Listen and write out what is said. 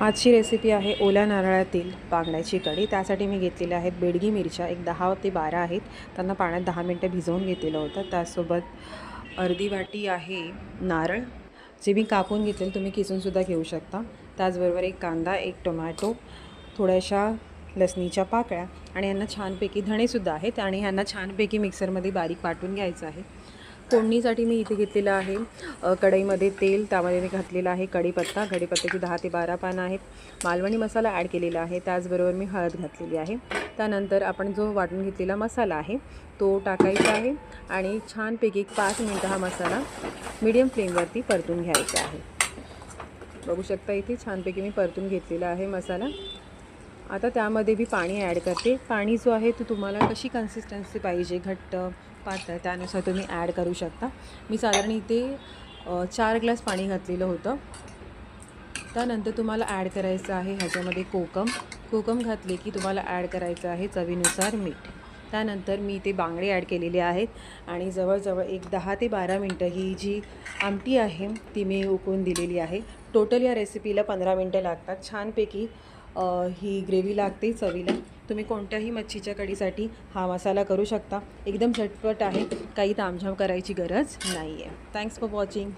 आजची रेसिपी आहे ओल्या नारळातील बांगड्याची कढी। त्यासाठी मी घेतलेल्या आहेत बेडगी मिरच्या, एक 10 ते 12 आहेत। त्यांना पाण्यात 10 मिनिटं भिजवून घेतलेलं होतं। त्यासोबत अर्धी वाटी आहे नारळ, जे मी कापून घेतले, तुम्ही किसूनसुद्धा घेऊ शकता। त्याचबरोबर एक कांदा, एक टोमॅटो, थोड्याशा लसणीच्या पाकळ्या आणि यांना छानपैकी धणेसुद्धा आहेत आणि ह्यांना छानपैकी मिक्सरमध्ये बारीक वाटून घ्यायचं आहे। फोडणीसाठी मी इथे घेतलेलं आहे कढईमध्ये तेल, त्यामध्ये मी घातलेला आहे कढीपत्ता। कढीपत्त्याची 10 ते 12 पानं आहेत। मालवणी मसाला ॲड केलेला आहे, त्याचबरोबर मी हळद घातलेली आहे। त्यानंतर आपण जो वाटून घेतलेला मसाला आहे तो टाकायचा आहे आणि छानपैकी एक 5 मिनिटं हा मसाला मीडियम फ्लेमवरती परतून घ्यायचा आहे। बघू शकता इथे छानपैकी मी परतून घेतलेला आहे मसाला। आता त्यामध्ये मी पाणी ॲड करते। पाणी जो आहे तो तुम्हाला कशी कन्सिस्टन्सी पाहिजे, घट्ट पातळ, त्यानुसार तुम्ही ॲड करू शकता। मी साधारण इथे 4 ग्लास पाणी घातलेलं होतं। त्यानंतर तुम्हाला ॲड करायचं आहे ह्याच्यामध्ये कोकम घातले की तुम्हाला ॲड करायचं आहे चवीनुसार मीठ। त्यानंतर मी इथे बांगडे ॲड केलेले आहेत आणि जवळजवळ एक 10 ते 12 मिनटं ही जी आमटी आहे ती मी उकळून दिलेली आहे। टोटल या रेसिपीला 15 मिनटं लागतात। छानपैकी ही ग्रेव्ही लागते चवीला। तुम्ही कोणत्याही मच्छीच्या कढीसाठी हा मसाला करू शकता। एकदम झटपट आहे, काही तामझाम करायची गरज नाही आहे। Thanks for watching.